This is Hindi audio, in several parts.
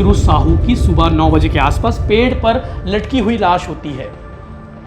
कचरू साहू की सुबह 9 बजे के आसपास पेड़ पर लटकी हुई लाश होती है।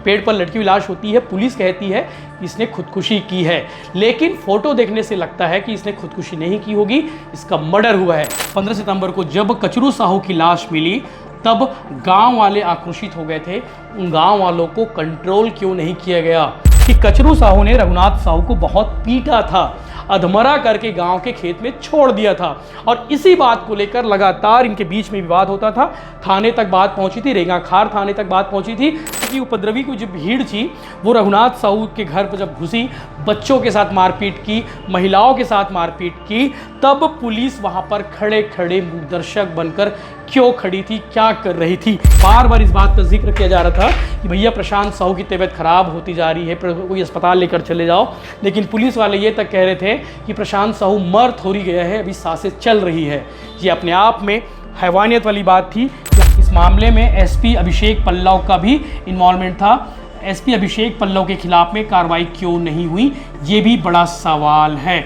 पेड़ पर लटकी हुई लाश होती है। पुलिस कहती है कि इसने खुदकुशी की है, लेकिन फोटो देखने से लगता है कि इसने खुदकुशी नहीं की होगी, इसका मर्डर हुआ है। 15 सितंबर को जब कचरू साहू की लाश मिली तब गांव वाले आक्रोशित हो गए थे। उन गांव वालों को कंट्रोल क्यों नहीं किया गया कि कचरू साहू ने रघुनाथ साहू को बहुत पीटा था, अधमरा करके गांव के खेत में छोड़ दिया था। और इसी बात को लेकर लगातार इनके बीच में विवाद होता था। थाने तक बात पहुंची थी, रेंगाखार थाने तक बात पहुंची थी कि उपद्रवी की जो भीड़ थी वो रघुनाथ साहू के घर पर जब घुसी, बच्चों के साथ मारपीट की, महिलाओं के साथ मारपीट की, तब पुलिस वहां पर खड़े खड़े मूकदर्शक बनकर क्यों खड़ी थी, क्या कर रही थी। बार बार इस बात का जिक्र किया जा रहा था कि भैया प्रशांत साहू की तबीयत खराब होती जा रही है, कोई अस्पताल लेकर चले जाओ। लेकिन पुलिस वाले ये तक कह रहे थे कि प्रशांत साहू मर थोड़ी गया है, अभी सांसें चल रही है। ये अपने आप में हैवानियत वाली बात थी। इस मामले में एसपी अभिषेक पल्लव का भी इन्वॉल्वमेंट था। एसपी अभिषेक पल्लव के खिलाफ में कार्रवाई क्यों नहीं हुई, ये भी बड़ा सवाल है।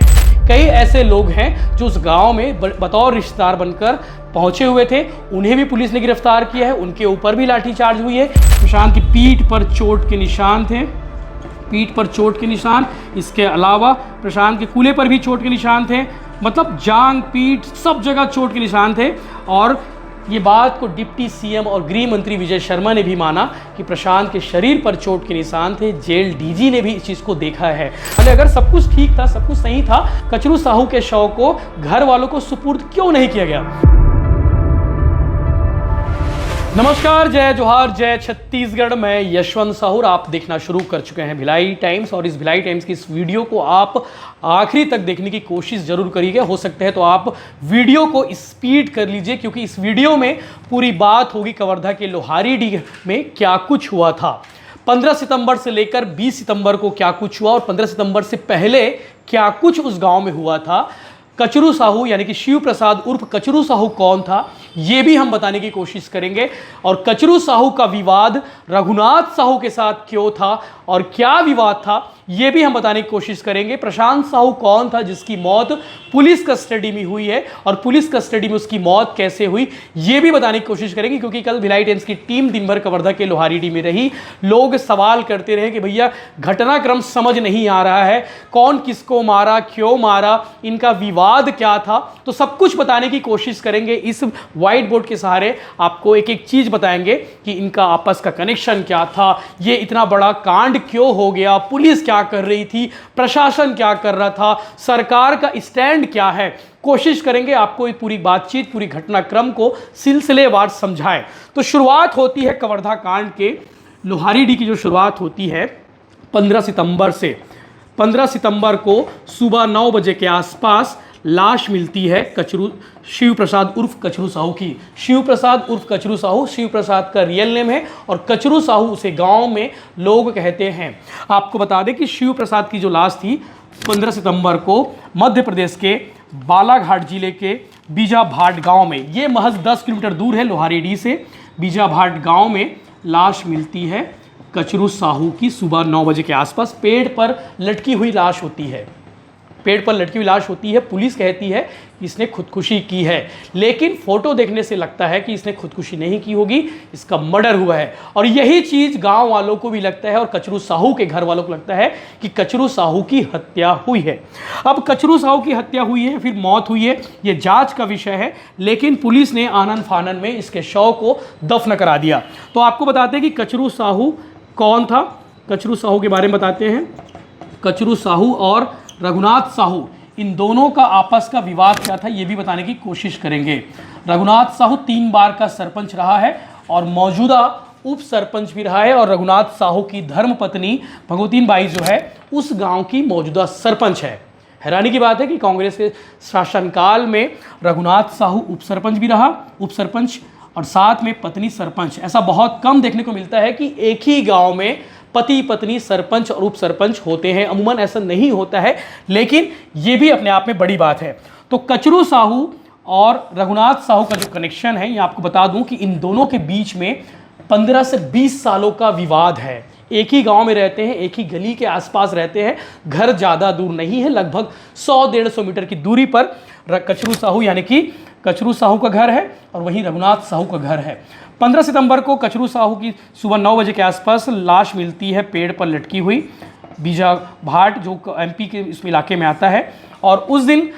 कई ऐसे लोग हैं जो उस गांव में बतौर रिश्तेदार बनकर पहुंचे हुए थे, उन्हें भी पुलिस ने गिरफ्तार किया है, उनके ऊपर भी लाठीचार्ज हुई है। प्रशांत की पीठ पर चोट के निशान थे, पीठ पर चोट के निशान। इसके अलावा प्रशांत के कूल्हे पर भी चोट के निशान थे। मतलब जांग, पीठ, सब जगह चोट के निशान थे। और ये बात को डिप्टी सीएम और गृह मंत्री विजय शर्मा ने भी माना कि प्रशांत के शरीर पर चोट के निशान थे। जेल डीजी ने भी इस चीज़ को देखा है। अगर सब कुछ ठीक था, सब कुछ सही था, कचरू साहू के शव को घर वालों को सुपुर्द क्यों नहीं किया गया। नमस्कार, जय जोहार, जय छत्तीसगढ़। मैं यशवंत साहू, आप देखना शुरू कर चुके हैं भिलाई टाइम्स। और इस भिलाई टाइम्स की इस वीडियो को आप आखिरी तक देखने की कोशिश जरूर करिएगा। हो सकता है तो आप वीडियो को स्पीड कर लीजिए, क्योंकि इस वीडियो में पूरी बात होगी कवर्धा के लोहारीडीह में क्या कुछ हुआ था। 15 सितंबर से लेकर 20 सितंबर को क्या कुछ हुआ और 15 सितंबर से पहले क्या कुछ उस गांव में हुआ था। कचरू साहू यानी कि शिव प्रसाद उर्फ कचरू साहू कौन था, ये भी हम बताने की कोशिश करेंगे। और कचरू साहू का विवाद रघुनाथ साहू के साथ क्यों था और क्या विवाद था, ये भी हम बताने की कोशिश करेंगे। प्रशांत साहू कौन था जिसकी मौत पुलिस कस्टडी में हुई है और पुलिस कस्टडी में उसकी मौत कैसे हुई, ये भी बताने की कोशिश करेंगे। क्योंकि कल भिलाई टाइम्स की टीम दिन भर कवर्धा के लोहारीडीह में रही। लोग सवाल करते रहे कि भैया घटनाक्रम समझ नहीं आ रहा है, कौन किसको मारा, क्यों मारा, इनका विवाद क्या था। तो सब कुछ बताने की कोशिश करेंगे। इस व्हाइट बोर्ड के सहारे आपको एक एक चीज बताएंगे कि इनका आपस का कनेक्शन क्या था, ये इतना बड़ा कांड क्यों हो गया, पुलिस क्या कर रही थी, प्रशासन क्या कर रहा था, सरकार का स्टैंड क्या है। कोशिश करेंगे आपको ये पूरी बातचीत, पूरी घटनाक्रम को सिलसिलेवार समझाएं। तो शुरुआत होती है कवर्धा कांड के लोहारीडीह की जो शुरुआत होती है 15 सितंबर से। 15 सितंबर को सुबह 9 बजे के आसपास लाश मिलती है शिव प्रसाद उर्फ कचरू साहू की। शिव प्रसाद उर्फ कचरू साहू, शिव प्रसाद का रियल नेम है और कचरू साहू उसे गांव में लोग कहते हैं। आपको बता दें कि शिव प्रसाद की जो लाश थी 15 सितंबर को मध्य प्रदेश के बालाघाट जिले के बीजाभाट गांव में, ये महज 10 किलोमीटर दूर है लोहारीडीह से, बीजाभाट गांव में लाश मिलती है कचरू साहू की सुबह 9 बजे के आसपास। पेड़ पर लटकी हुई लाश होती है, पेड़ पर लटकी हुई लाश होती है। पुलिस कहती है कि इसने खुदकुशी की है, लेकिन फोटो देखने से लगता है कि इसने खुदकुशी नहीं की होगी, इसका मर्डर हुआ है। और यही चीज गांव वालों को भी लगता है और कचरू साहू के घर वालों को लगता है कि कचरू साहू की हत्या हुई है। अब कचरू साहू की हत्या हुई है, फिर मौत हुई है, ये जांच का विषय है। लेकिन पुलिस ने आनन फानन में इसके शव को दफन करा दिया। तो आपको बताते हैं कि कचरू साहू कौन था। कचरू साहू के बारे में बताते हैं। कचरू साहू और रघुनाथ साहू, इन दोनों का आपस का विवाद क्या था, ये भी बताने की कोशिश करेंगे। रघुनाथ साहू 3 बार का सरपंच रहा है और मौजूदा उप सरपंच भी रहा है। और रघुनाथ साहू की धर्मपत्नी भगवतीन बाई जो है उस गांव की मौजूदा सरपंच है। हैरानी की बात है कि कांग्रेस के शासनकाल में रघुनाथ साहू उप सरपंच भी रहा, उप सरपंच और साथ में पत्नी सरपंच। ऐसा बहुत कम देखने को मिलता है कि एक ही गाँव में पति पत्नी सरपंच और उप सरपंच होते हैं। अमूमन ऐसा नहीं होता है, लेकिन ये भी अपने आप में बड़ी बात है। तो कचरू साहू और रघुनाथ साहू का जो कनेक्शन है, ये आपको बता दूं कि इन दोनों के बीच में 15 से 20 सालों का विवाद है। एक ही गांव में रहते हैं, एक ही गली के आसपास रहते हैं, घर ज़्यादा दूर नहीं है, लगभग 100-150 मीटर की दूरी पर कचरू साहू यानी कि कचरू साहू का घर है और वहीं रघुनाथ साहू का घर है। 15 सितंबर को कचरू साहू की सुबह 9 बजे के आसपास लाश मिलती है पेड़ पर लटकी हुई, बीजा भाट जो एमपी के इस इलाके में आता है। और उस दिन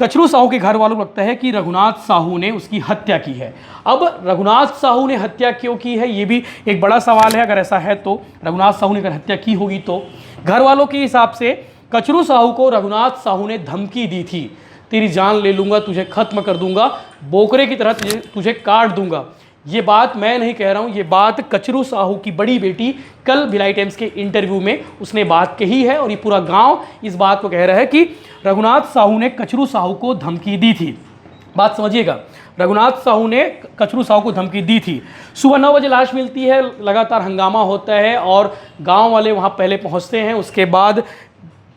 कचरू साहू के घर वालों को लगता है कि रघुनाथ साहू ने उसकी हत्या की है। अब रघुनाथ साहू ने हत्या क्यों की है, ये भी एक बड़ा सवाल है। अगर ऐसा है तो रघुनाथ साहू ने अगर हत्या की होगी तो घर वालों के हिसाब से कचरू साहू को रघुनाथ साहू ने धमकी दी थी, तेरी जान ले लूँगा, तुझे खत्म कर दूंगा, बोकरे की तरह तुझे काट दूंगा। ये बात मैं नहीं कह रहा हूँ, ये बात कचरू साहू की बड़ी बेटी कल भिलाई टाइम्स के इंटरव्यू में उसने बात कही है और ये पूरा गांव इस बात को कह रहा है कि रघुनाथ साहू ने कचरू साहू को धमकी दी थी। बात समझिएगा, रघुनाथ साहू ने कचरू साहू को धमकी दी थी। सुबह 9 बजे लाश मिलती है, लगातार हंगामा होता है और गाँव वाले वहाँ पहले पहुँचते हैं। उसके बाद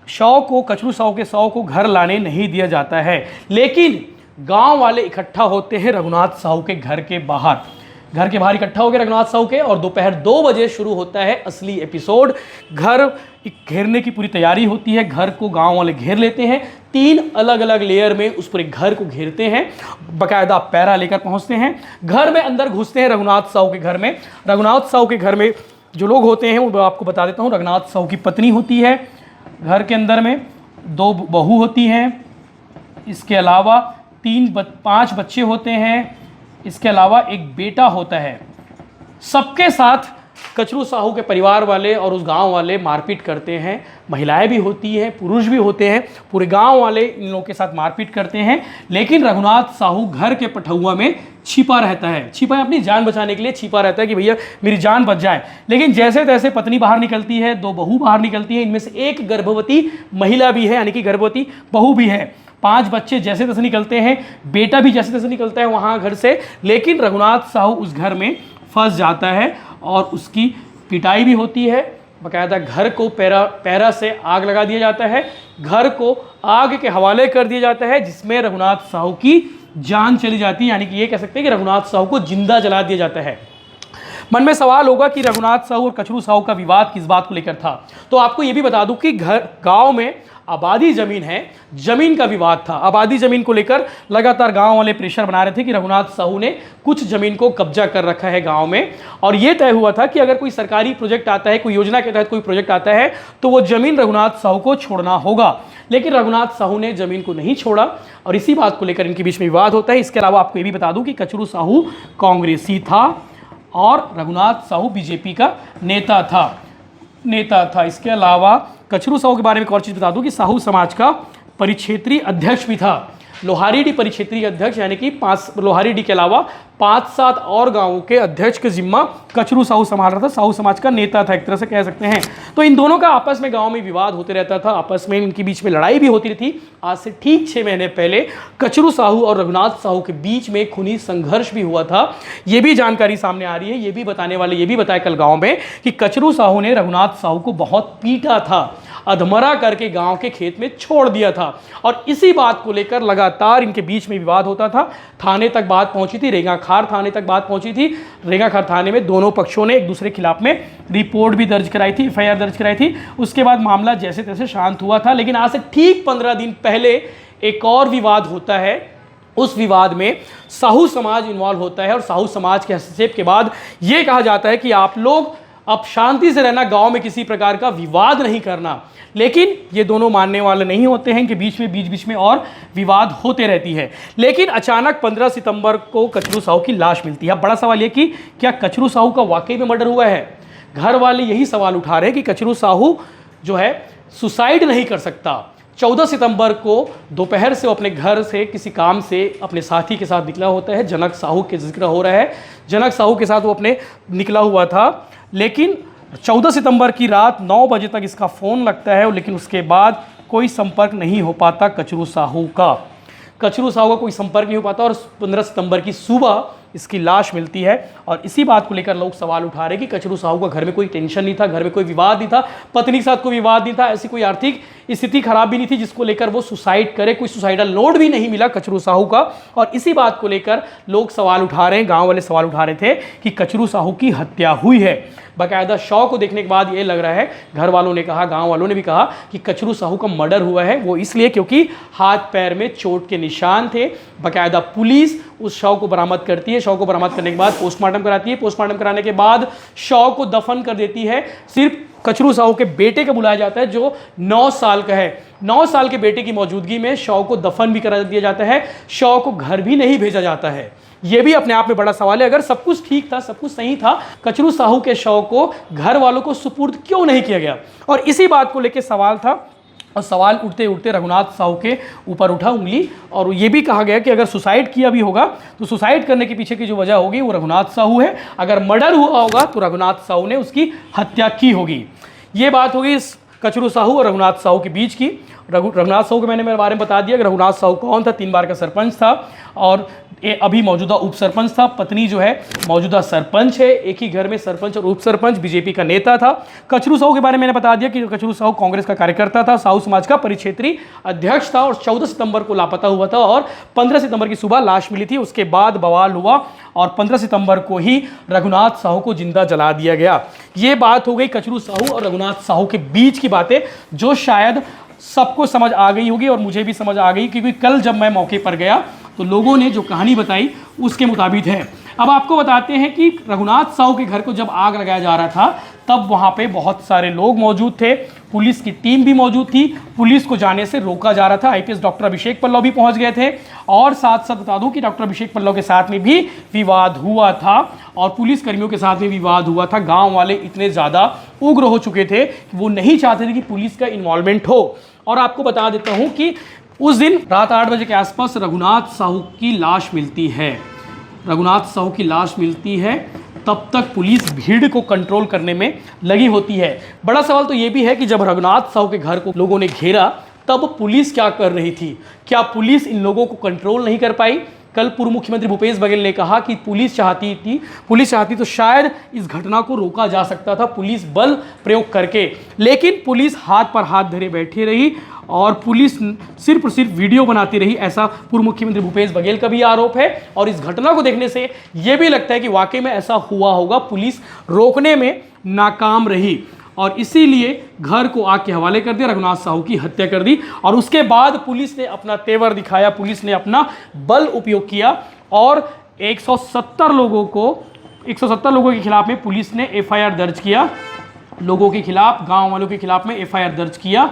शव को, कचरू साहू के शव को घर लाने नहीं दिया जाता है, लेकिन गांव वाले इकट्ठा होते हैं रघुनाथ साहू के घर के बाहर। घर के बाहर इकट्ठा हो गए रघुनाथ साहू के और दोपहर 2 बजे शुरू होता है असली एपिसोड। घर घेरने की पूरी तैयारी होती है, घर को गांव वाले घेर लेते हैं, 3 अलग अलग लेयर में उस पूरे घर को घेरते हैं, बाकायदा पैरा लेकर पहुंचते हैं। घर में अंदर घुसते हैं रघुनाथ साहू के घर में। रघुनाथ साहू के घर में जो लोग होते हैं वो आपको बता देता हूँ। रघुनाथ साहू की पत्नी होती है, घर के अंदर में 2 बहू होती हैं, इसके अलावा 5 बच्चे होते हैं, इसके अलावा एक बेटा होता है। सबके साथ कचरू साहू के परिवार वाले और उस गांव वाले मारपीट करते हैं। महिलाएं भी होती हैं, पुरुष भी होते हैं, पूरे गांव वाले इन लोगों के साथ मारपीट करते हैं। लेकिन रघुनाथ साहू घर के पठौआ में छिपा रहता है, छिपा अपनी जान बचाने के लिए छिपा रहता है कि भैया मेरी जान बच जाए। लेकिन जैसे तैसे पत्नी बाहर निकलती है, 2 बहू बाहर निकलती है, इनमें से एक गर्भवती महिला भी है, यानी कि गर्भवती बहू भी है। 5 बच्चे जैसे तैसे निकलते हैं, बेटा भी जैसे तैसे निकलता है वहाँ घर से। लेकिन रघुनाथ साहू उस घर में फंस जाता है और उसकी पिटाई भी होती है। बाकायदा घर को पैरा से आग लगा दिया जाता है, घर को आग के हवाले कर दिया जाता है, जिसमें रघुनाथ साहू की जान चली जाती है। यानी कि ये कह सकते हैं कि रघुनाथ साहू को जिंदा जला दिया जाता है। मन में सवाल होगा कि रघुनाथ साहू और कचरू साहू का विवाद किस बात को लेकर था। तो आपको ये भी बता दूं कि गांव में आबादी ज़मीन है, ज़मीन का विवाद था। आबादी ज़मीन को लेकर लगातार गांव वाले प्रेशर बना रहे थे कि रघुनाथ साहू ने कुछ ज़मीन को कब्जा कर रखा है गांव में। और ये तय हुआ था कि अगर कोई सरकारी प्रोजेक्ट आता है, कोई योजना के तहत कोई प्रोजेक्ट आता है, तो वो ज़मीन रघुनाथ साहू को छोड़ना होगा। लेकिन रघुनाथ साहू ने ज़मीन को नहीं छोड़ा और इसी बात को लेकर इनके बीच में विवाद होता है। इसके अलावा आपको ये भी बता दूँ कि कचरू साहू कांग्रेसी था और रघुनाथ साहू बीजेपी का नेता था। इसके अलावा कचरू साहू के बारे में एक और चीज़ बता दूं कि साहू समाज का परिक्षेत्रीय अध्यक्ष भी था। लोहारीडी परिक्षेत्रीय अध्यक्ष, यानी कि 5 लोहारीडी के अलावा 5-7 और गांवों के अध्यक्ष का जिम्मा कचरू साहू संभाल रहा था। साहू समाज का नेता था, एक तरह से कह सकते हैं। तो इन दोनों का आपस में गांव में विवाद होते रहता था, आपस में इनके बीच में लड़ाई भी होती रहती। आज से ठीक 6 महीने पहले कचरू साहू और रघुनाथ साहू के बीच में खूनी संघर्ष भी हुआ था। ये भी जानकारी सामने आ रही है, ये भी बताने वाले ये भी बताया कल गाँव में कि कचरू साहू ने रघुनाथ साहू को बहुत पीटा था, अधमरा करके गांव के खेत में छोड़ दिया था। और इसी बात को लेकर लगातार इनके बीच में विवाद होता था। थाने तक बात पहुंची थी, रेंगाखार थाने तक बात पहुंची थी। रेंगाखार थाने में दोनों पक्षों ने एक दूसरे के खिलाफ में रिपोर्ट भी दर्ज कराई थी, FIR दर्ज कराई थी। उसके बाद मामला जैसे तैसे शांत हुआ था। लेकिन आज से ठीक 15 दिन पहले एक और विवाद होता है। उस विवाद में साहू समाज इन्वॉल्व होता है और साहू समाज के हस्तक्षेप के बाद यह कहा जाता है कि आप लोग अब शांति से रहना, गांव में किसी प्रकार का विवाद नहीं करना। लेकिन ये दोनों मानने वाले नहीं होते हैं कि बीच में और विवाद होते रहती है। लेकिन अचानक 15 सितंबर को कचरू साहू की लाश मिलती है। बड़ा सवाल ये कि क्या कचरू साहू का वाकई में मर्डर हुआ है? घर वाले यही सवाल उठा रहे हैं कि कचरू साहू जो है सुसाइड नहीं कर सकता। 14 सितंबर को दोपहर से वो अपने घर से किसी काम से अपने साथी के साथ निकला होता है। जनक साहू के जिक्र हो रहा है, जनक साहू के साथ वो अपने निकला हुआ था। लेकिन 14 सितंबर की रात 9 बजे तक इसका फ़ोन लगता है, लेकिन उसके बाद कोई संपर्क नहीं हो पाता कचरू साहू का। कचरू साहू का कोई संपर्क नहीं हो पाता और 15 सितंबर की सुबह इसकी लाश मिलती है। और इसी बात को लेकर लोग सवाल उठा रहे हैं कि कचरू साहू का घर में कोई टेंशन नहीं था, घर में कोई विवाद नहीं था, पत्नी के साथ कोई विवाद नहीं था, ऐसी कोई आर्थिक स्थिति खराब भी नहीं थी जिसको लेकर वो सुसाइड करे, कोई सुसाइडल नोट भी नहीं मिला कचरू साहू का। और इसी बात को लेकर लोग सवाल उठा रहे हैं, गांव वाले सवाल उठा रहे थे कि कचरू साहू की हत्या हुई है। बाकायदा शव को देखने के बाद ये लग रहा है, घर वालों ने कहा, गांव वालों ने भी कहा कि कचरू साहू का मर्डर हुआ है। वो इसलिए क्योंकि हाथ पैर में चोट के निशान थे। बाकायदा पुलिस उस शव को बरामद करती है, शव को बरामद करने के बाद पोस्टमार्टम कराती है, पोस्टमार्टम कराने के बाद शव को दफन कर देती है। सिर्फ कचरू साहू के बेटे को बुलाया जाता है जो 9 साल का है। 9 साल के बेटे की मौजूदगी में शव को दफन भी करा दिया जाता है, शव को घर भी नहीं भेजा जाता है। यह भी अपने आप में बड़ा सवाल है। अगर सब कुछ ठीक था, सब कुछ सही था, कचरू साहू के शव को घर वालों को सुपुर्द क्यों नहीं किया गया? और इसी बात को लेकर सवाल था, और सवाल उठते उठते रघुनाथ साहू के ऊपर उठा उंगली, और ये भी कहा गया कि अगर सुसाइड किया भी होगा तो सुसाइड करने के पीछे की जो वजह होगी वो रघुनाथ साहू है, अगर मर्डर हुआ होगा तो रघुनाथ साहू ने उसकी हत्या की होगी। ये बात होगी इस कचरू साहू और रघुनाथ साहू के बीच की। रघुनाथ साहू के मैंने मेरे बारे में बता दिया कि रघुनाथ साहू कौन था, 3 बार का सरपंच था और अभी मौजूदा उप सरपंच था। पत्नी जो है मौजूदा सरपंच है, एक ही घर में सरपंच और उप सरपंच, बीजेपी का नेता था। कचरू साहू के बारे में मैंने बता दिया कि कचरू साहू कांग्रेस का कार्यकर्ता था, साहू समाज का परिक्षेत्रीय अध्यक्ष था और 14 सितंबर को लापता हुआ था और 15 सितंबर की सुबह लाश मिली थी। उसके बाद बवाल हुआ और 15 सितंबर को ही रघुनाथ साहू को जिंदा जला दिया गया। ये बात हो गई कचरू साहू और रघुनाथ साहू के बीच की बातें, जो शायद सबको समझ आ गई होगी और मुझे भी समझ आ गई, क्योंकि कल जब मैं मौके पर गया तो लोगों ने जो कहानी बताई उसके मुताबिक है। अब आपको बताते हैं कि रघुनाथ साहू के घर को जब आग लगाया जा रहा था तब वहाँ पे बहुत सारे लोग मौजूद थे, पुलिस की टीम भी मौजूद थी, पुलिस को जाने से रोका जा रहा था। आईपीएस डॉक्टर अभिषेक पल्लव भी पहुँच गए थे और साथ साथ बता दूं कि डॉक्टर अभिषेक पल्लव के साथ में भी विवाद हुआ था और पुलिस कर्मियों के साथ में विवाद हुआ था। गाँव वाले इतने ज़्यादा उग्र हो चुके थे कि वो नहीं चाहते थे कि पुलिस का इन्वॉल्वमेंट हो। और आपको बता देता हूँ कि उस दिन रात 8 बजे के आसपास रघुनाथ साहू की लाश मिलती है। रघुनाथ साहू की लाश मिलती है, तब तक पुलिस भीड़ को कंट्रोल करने में लगी होती है। बड़ा सवाल तो ये भी है कि जब रघुनाथ साहू के घर को लोगों ने घेरा तब पुलिस क्या कर रही थी? क्या पुलिस इन लोगों को कंट्रोल नहीं कर पाई? कल पूर्व मुख्यमंत्री भूपेश बघेल ने कहा कि पुलिस चाहती तो शायद इस घटना को रोका जा सकता था पुलिस बल प्रयोग करके, लेकिन पुलिस हाथ पर हाथ धरे बैठी रही और पुलिस सिर्फ और सिर्फ वीडियो बनाती रही, ऐसा पूर्व मुख्यमंत्री भूपेश बघेल का भी आरोप है। और इस घटना को देखने से यह भी लगता है कि वाकई में ऐसा हुआ होगा, पुलिस रोकने में नाकाम रही और इसीलिए घर को आग के हवाले कर दिया, रघुनाथ साहू की हत्या कर दी। और उसके बाद पुलिस ने अपना तेवर दिखाया, पुलिस ने अपना बल उपयोग किया और 170 लोगों के खिलाफ में पुलिस ने एफआईआर दर्ज किया। लोगों के खिलाफ, गांव वालों के खिलाफ में एफआईआर दर्ज किया।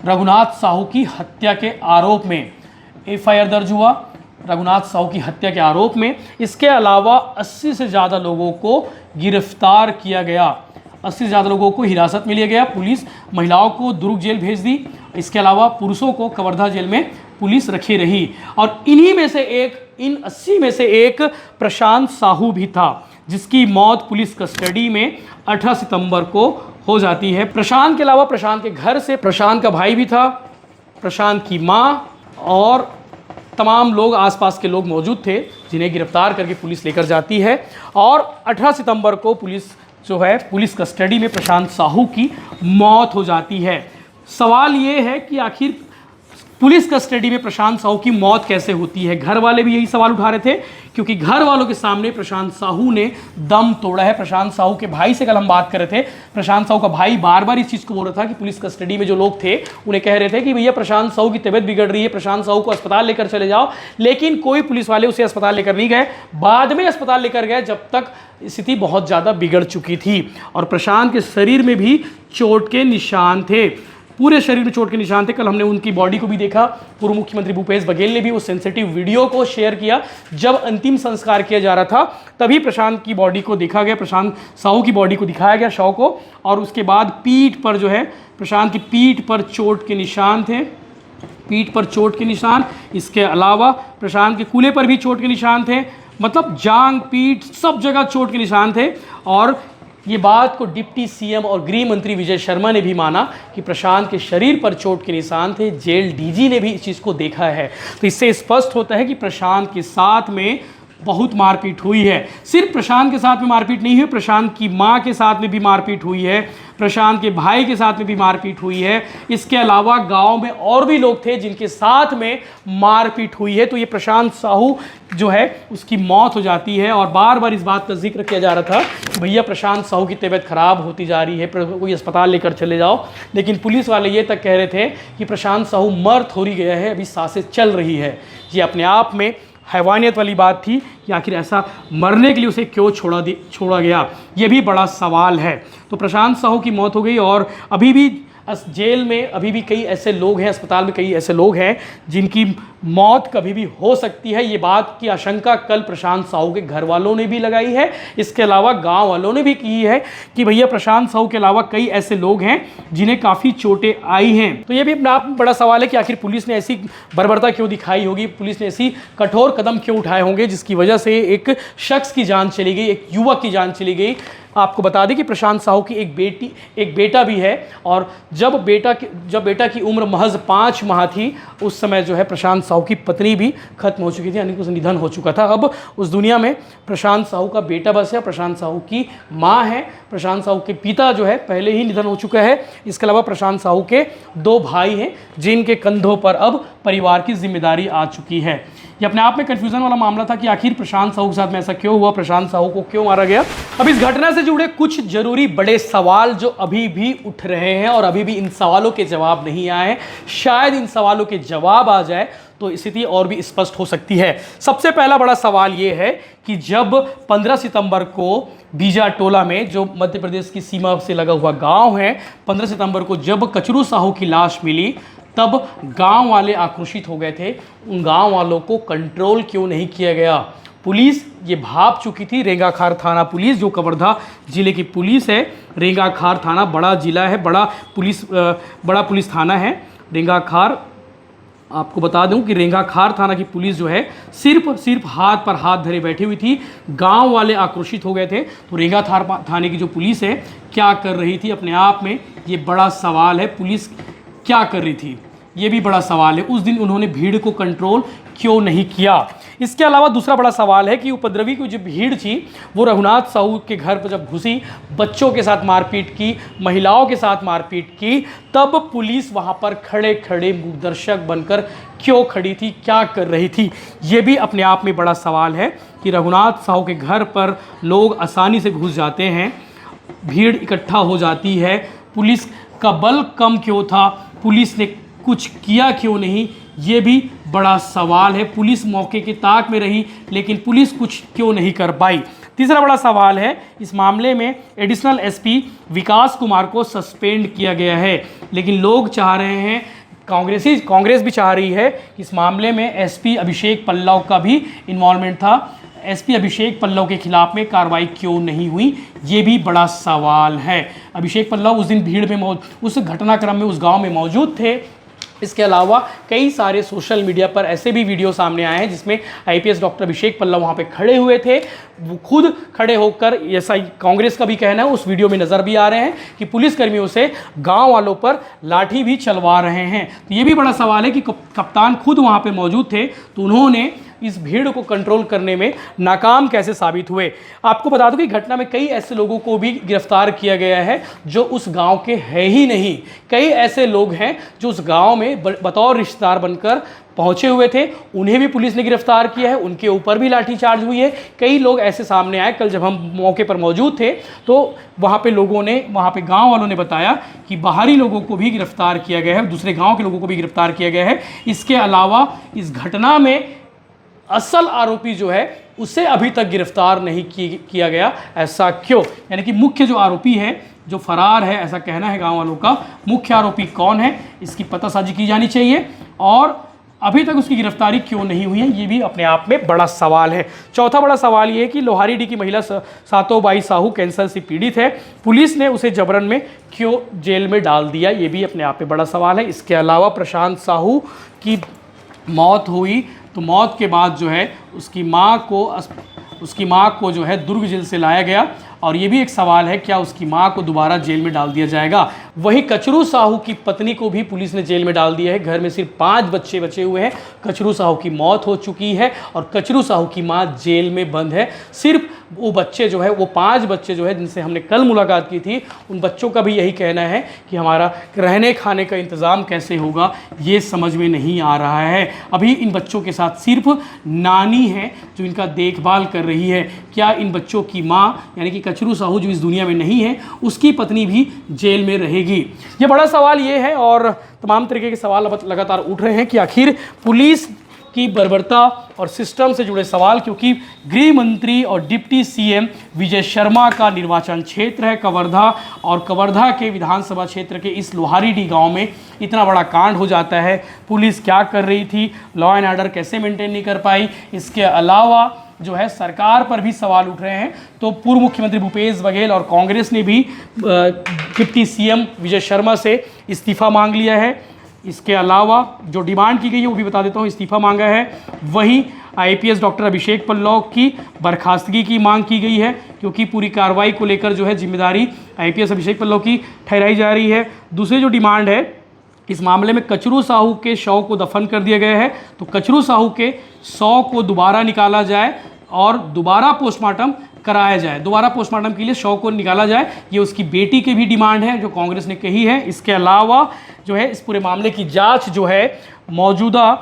रघुनाथ साहू की हत्या के आरोप में एफआईआर दर्ज हुआ, रघुनाथ साहू की हत्या के आरोप में। इसके अलावा 80 से ज़्यादा लोगों को गिरफ्तार किया गया, 80 से ज़्यादा लोगों को हिरासत में लिया गया। पुलिस महिलाओं को दुर्ग जेल भेज दी, इसके अलावा पुरुषों को कवर्धा जेल में पुलिस रखी रही। और इन्हीं में से एक, इन 80 में से एक प्रशांत साहू भी था, जिसकी मौत पुलिस कस्टडी में 18 सितंबर को हो जाती है। प्रशांत के अलावा प्रशांत के घर से प्रशांत का भाई भी था, प्रशांत की माँ और तमाम लोग, आसपास के लोग मौजूद थे, जिन्हें गिरफ्तार करके पुलिस लेकर जाती है। और 18 सितंबर को पुलिस कस्टडी में प्रशांत साहू की मौत हो जाती है। सवाल ये है कि आखिर पुलिस कस्टडी में प्रशांत साहू की मौत कैसे होती है? घर वाले भी यही सवाल उठा रहे थे, क्योंकि घर वालों के सामने प्रशांत साहू ने दम तोड़ा है। प्रशांत साहू के भाई से कल हम बात कर रहे थे, प्रशांत साहू का भाई बार बार इस चीज़ को बोल रहा था कि पुलिस कस्टडी में जो लोग थे उन्हें कह रहे थे कि भैया प्रशांत साहू की तबीयत बिगड़ रही है, प्रशांत साहू को अस्पताल लेकर चले जाओ, लेकिन कोई पुलिस वाले उसे अस्पताल लेकर नहीं गए। बाद में अस्पताल लेकर गए जब तक स्थिति बहुत ज़्यादा बिगड़ चुकी थी और प्रशांत के शरीर में भी चोट के निशान थे, पूरे शरीर में चोट के निशान थे। कल हमने उनकी बॉडी को भी देखा, पूर्व मुख्यमंत्री भूपेश बघेल ने भी उस सेंसिटिव वीडियो को शेयर किया। जब अंतिम संस्कार किया जा रहा था तभी प्रशांत की बॉडी को देखा गया, प्रशांत साहू की बॉडी को दिखाया गया, शव को। और उसके बाद पीठ पर जो है, प्रशांत की पीठ पर चोट के निशान थे, पीठ पर चोट के निशान। इसके अलावा प्रशांत के कूल्हे पर भी चोट के निशान थे, मतलब जांग, पीठ, सब जगह चोट के निशान थे। और ये बात को डिप्टी सीएम और गृह मंत्री विजय शर्मा ने भी माना कि प्रशांत के शरीर पर चोट के निशान थे। जेल डीजी ने भी इस चीज़ को देखा है। तो इससे स्पष्ट होता है कि प्रशांत के साथ में बहुत मारपीट हुई है। सिर्फ प्रशांत के साथ में मारपीट नहीं हुई, प्रशांत की मां के साथ में भी मारपीट हुई है, प्रशांत के भाई के साथ में भी मारपीट हुई है। इसके अलावा गांव में और भी लोग थे जिनके साथ में मारपीट हुई है। तो ये प्रशांत साहू जो है उसकी मौत हो जाती है। और बार बार इस बात का जिक्र किया जा रहा था कि भैया प्रशांत साहू की तबीयत खराब होती जा रही है, कोई अस्पताल लेकर चले जाओ। लेकिन पुलिस वाले ये तक कह रहे थे कि प्रशांत साहू मर थोड़ी गया है, अभी सांसें चल रही है। ये अपने आप में हैवानियत वाली बात थी कि आखिर ऐसा मरने के लिए उसे क्यों छोड़ा गया, ये भी बड़ा सवाल है। तो प्रशांत साहू की मौत हो गई और अभी भी जेल में अभी भी कई ऐसे लोग हैं, अस्पताल में कई ऐसे लोग हैं जिनकी मौत कभी भी हो सकती है। ये बात की आशंका कल प्रशांत साहू के घर वालों ने भी लगाई है, इसके अलावा गांव वालों ने भी की है कि भैया प्रशांत साहू के अलावा कई ऐसे लोग हैं जिन्हें काफ़ी चोटें आई हैं। तो ये भी अपने आप में बड़ा सवाल है कि आखिर पुलिस ने ऐसी बर्बरता क्यों दिखाई होगी, पुलिस ने ऐसी कठोर कदम क्यों उठाए होंगे जिसकी वजह से एक शख्स की जान चली गई, एक युवक की जान चली गई। आपको बता दें कि प्रशांत साहू की एक बेटा भी है और जब बेटा की उम्र महज 5 माह थी उस समय जो है प्रशांत साहू की पत्नी भी खत्म हो चुकी थी, यानी कि उसका निधन हो चुका था। अब उस दुनिया में प्रशांत साहू का बेटा बस है, प्रशांत साहू की माँ है, प्रशांत साहू के पिता जो है पहले ही निधन हो चुका है। इसके अलावा प्रशांत साहू के 2 भाई हैं जिनके कंधों पर अब परिवार की जिम्मेदारी आ चुकी है। ये अपने आप में कन्फ्यूजन वाला मामला था कि आखिर प्रशांत साहू के साथ में ऐसा क्यों हुआ, प्रशांत साहू को क्यों मारा गया। अब इस घटना से जुड़े कुछ जरूरी बड़े सवाल जो अभी भी उठ रहे हैं और अभी भी इन सवालों के जवाब नहीं आए हैं, शायद इन सवालों के जवाब आ जाए तो स्थिति और भी स्पष्ट हो सकती है। सबसे पहला बड़ा सवाल ये है कि जब 15 सितंबर को बीजा टोला में, जो मध्य प्रदेश की सीमा से लगा हुआ गांव है, 15 सितंबर को जब कचरू साहू की लाश मिली तब गांव वाले आक्रोशित हो गए थे। उन गांव वालों को कंट्रोल क्यों नहीं किया गया? पुलिस ये भाप चुकी थी, रेंगाखार थाना पुलिस जो कवर्धा जिले की पुलिस है, रेंगाखार थाना बड़ा जिला है, बड़ा पुलिस थाना है रेंगाखार। आपको बता दूं कि रेंगाखार थाना की पुलिस जो है सिर्फ हाथ पर हाथ धरे बैठी हुई थी। गांव वाले आक्रोशित हो गए थे। तो रेंगाखार थाने की जो पुलिस है क्या कर रही थी, अपने आप में ये बड़ा सवाल है। पुलिस क्या कर रही थी ये भी बड़ा सवाल है। उस दिन उन्होंने भीड़ को कंट्रोल क्यों नहीं किया? इसके अलावा दूसरा बड़ा सवाल है कि उपद्रवी की जो भीड़ थी वो रघुनाथ साहू के घर पर जब घुसी, बच्चों के साथ मारपीट की, महिलाओं के साथ मारपीट की, तब पुलिस वहाँ पर खड़े खड़े मूकदर्शक बनकर क्यों खड़ी थी, क्या कर रही थी? ये भी अपने आप में बड़ा सवाल है कि रघुनाथ साहू के घर पर लोग आसानी से घुस जाते हैं, भीड़ इकट्ठा हो जाती है, पुलिस का बल कम क्यों था, पुलिस ने कुछ किया क्यों नहीं, ये भी बड़ा सवाल है। पुलिस मौके की ताक में रही लेकिन पुलिस कुछ क्यों नहीं कर पाई। तीसरा बड़ा सवाल है, इस मामले में एडिशनल एसपी विकास कुमार को सस्पेंड किया गया है, लेकिन लोग चाह रहे हैं, कांग्रेस भी चाह रही है कि इस मामले में एसपी अभिषेक पल्लव का भी इन्वॉल्वमेंट था। एसपी अभिषेक पल्लव के खिलाफ में कार्रवाई क्यों नहीं हुई, ये भी बड़ा सवाल है। अभिषेक पल्लव उस दिन भीड़ में उस घटनाक्रम में उस गांव में मौजूद थे। इसके अलावा कई सारे सोशल मीडिया पर ऐसे भी वीडियो सामने आए हैं जिसमें आईपीएस डॉक्टर अभिषेक पल्लव वहाँ पे खड़े हुए थे, वो खुद खड़े होकर, ऐसा कांग्रेस का भी कहना है, उस वीडियो में नज़र भी आ रहे हैं कि पुलिसकर्मियों से गांव वालों पर लाठी भी चलवा रहे हैं। तो ये भी बड़ा सवाल है कि कप्तान खुद वहाँ पे मौजूद थे तो उन्होंने इस भीड़ को कंट्रोल करने में नाकाम कैसे साबित हुए। आपको बता दूं कि घटना में कई ऐसे लोगों को भी गिरफ्तार किया गया है जो उस गांव के हैं ही नहीं। कई ऐसे लोग हैं जो उस गांव में बतौर रिश्तेदार बनकर पहुंचे हुए थे, उन्हें भी पुलिस ने गिरफ्तार किया है, उनके ऊपर भी लाठीचार्ज हुई है। कई लोग ऐसे सामने आए, कल जब हम मौके पर मौजूद थे तो वहाँ पे गांव वालों ने बताया कि बाहरी लोगों को भी गिरफ्तार किया गया है, दूसरे गाँव के लोगों को भी गिरफ्तार किया गया है। इसके अलावा इस घटना में असल आरोपी जो है उसे अभी तक गिरफ्तार नहीं किया गया। ऐसा क्यों? यानी कि मुख्य जो आरोपी है, जो फरार है, ऐसा कहना है गांव वालों का, मुख्य आरोपी कौन है इसकी पतासाजी की जानी चाहिए और अभी तक उसकी गिरफ्तारी क्यों नहीं हुई है, ये भी अपने आप में बड़ा सवाल है। चौथा बड़ा सवाल ये है कि लोहारीडीह की महिला सातोबाई साहू कैंसर से पीड़ित है, पुलिस ने उसे जबरन में क्यों जेल में डाल दिया, ये भी अपने आप में बड़ा सवाल है। इसके अलावा प्रशांत साहू की मौत हुई तो मौत के बाद जो है उसकी माँ को उसकी मां को जो है दुर्ग जेल से लाया गया और ये भी एक सवाल है, क्या उसकी मां को दोबारा जेल में डाल दिया जाएगा। वहीं कचरू साहू की पत्नी को भी पुलिस ने जेल में डाल दिया है। घर में सिर्फ 5 बच्चे बचे हुए हैं। कचरू साहू की मौत हो चुकी है और कचरू साहू की मां जेल में बंद है। सिर्फ वो बच्चे जो है, वो 5 बच्चे जो है जिनसे हमने कल मुलाकात की थी, उन बच्चों का भी यही कहना है कि हमारा रहने खाने का इंतज़ाम कैसे होगा ये समझ में नहीं आ रहा है। अभी इन बच्चों के साथ सिर्फ नानी है जो इनका देखभाल कर रही है। क्या इन बच्चों की मां यानी कि कचरू साहू जो इस दुनिया में नहीं है, उसकी पत्नी भी जेल में रहेगी? ये बड़ा सवाल ये है और तमाम तरीके के सवाल अब लगातार उठ रहे हैं कि आखिर पुलिस की बर्बरता और सिस्टम से जुड़े सवाल, क्योंकि गृह मंत्री और डिप्टी सीएम विजय शर्मा का निर्वाचन क्षेत्र है कवर्धा, और कवर्धा के विधानसभा क्षेत्र के इस लोहारीडीह गांव में इतना बड़ा कांड हो जाता है। पुलिस क्या कर रही थी, लॉ एंड ऑर्डर कैसे मेंटेन नहीं कर पाई, इसके अलावा जो है सरकार पर भी सवाल उठ रहे हैं। तो पूर्व मुख्यमंत्री भूपेश बघेल और कांग्रेस ने भी डिप्टी सीएम विजय शर्मा से इस्तीफा मांग लिया है। इसके अलावा जो डिमांड की गई है वो भी बता देता हूँ, इस्तीफा मांगा है। वहीं आईपीएस डॉक्टर अभिषेक पल्लव की बर्खास्तगी की मांग की गई है, क्योंकि पूरी कार्रवाई को लेकर जो है जिम्मेदारी आईपीएस अभिषेक पल्लव की ठहराई जा रही है। दूसरी जो डिमांड है, इस मामले में कचरू साहू के शव को दफन कर दिया गया है, तो कचरू साहू के शव को दोबारा निकाला जाए और दोबारा पोस्टमार्टम कराया जाए, दोबारा पोस्टमार्टम के लिए शव को निकाला जाए। ये उसकी बेटी की भी डिमांड है जो कांग्रेस ने कही है। इसके अलावा जो है इस पूरे मामले की जांच जो है मौजूदा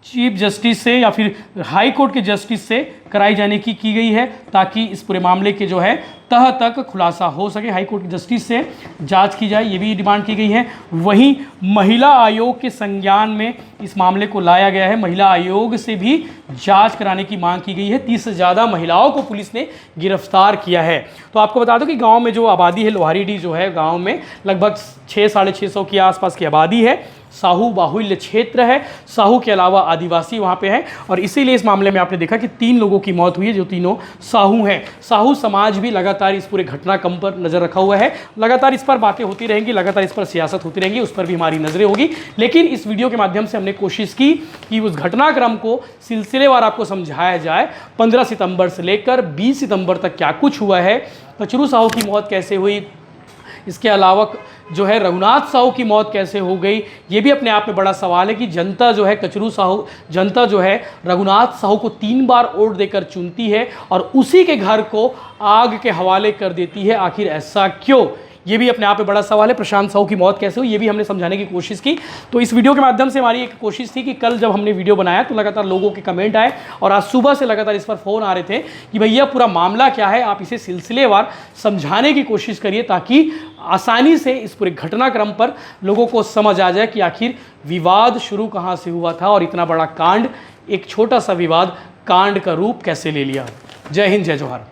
चीफ जस्टिस से या फिर हाई कोर्ट के जस्टिस से कराई जाने की गई है, ताकि इस पूरे मामले के जो है तह तक खुलासा हो सके। हाई कोर्ट के जस्टिस से जांच की जाए, ये भी डिमांड की गई है। वहीं महिला आयोग के संज्ञान में इस मामले को लाया गया है, महिला आयोग से भी जांच कराने की मांग की गई है। 30 से ज़्यादा महिलाओं को पुलिस ने गिरफ्तार किया है। तो आपको बता दो कि गाँव में जो आबादी है, लोहारीडीह जो है गाँव में लगभग 600-650 के आसपास की आबादी है। साहू बाहुल्य क्षेत्र है, साहू के अलावा आदिवासी वहाँ पे हैं, और इसीलिए इस मामले में आपने देखा कि 3 लोगों की मौत हुई है जो तीनों साहू हैं। साहू समाज भी लगातार इस पूरे घटनाक्रम पर नज़र रखा हुआ है। लगातार इस पर बातें होती रहेंगी, लगातार इस पर सियासत होती रहेंगी, उस पर भी हमारी नज़रें होगी। लेकिन इस वीडियो के माध्यम से हमने कोशिश की कि उस घटनाक्रम को सिलसिलेवार आपको समझाया जाए। 15 सितंबर से लेकर 20 सितंबर तक क्या कुछ हुआ है, कचरू साहू की मौत कैसे हुई, इसके अलावा जो है रघुनाथ साहू की मौत कैसे हो गई, ये भी अपने आप में बड़ा सवाल है कि जनता जो है जनता जो है रघुनाथ साहू को 3 बार वोट देकर चुनती है और उसी के घर को आग के हवाले कर देती है। आखिर ऐसा क्यों, ये भी अपने आप में बड़ा सवाल है। प्रशांत साहू की मौत कैसे हुई, ये भी हमने समझाने की कोशिश की। तो इस वीडियो के माध्यम से हमारी एक कोशिश थी कि कल जब हमने वीडियो बनाया तो लगातार लोगों के कमेंट आए और आज सुबह से लगातार इस पर फ़ोन आ रहे थे कि भैया पूरा मामला क्या है, आप इसे सिलसिलेवार समझाने की कोशिश करिए ताकि आसानी से इस पूरे घटनाक्रम पर लोगों को समझ आ जाए कि आखिर विवाद शुरू कहाँ से हुआ था और इतना बड़ा कांड, एक छोटा सा विवाद कांड का रूप कैसे ले लिया। जय हिंद, जय जोहार।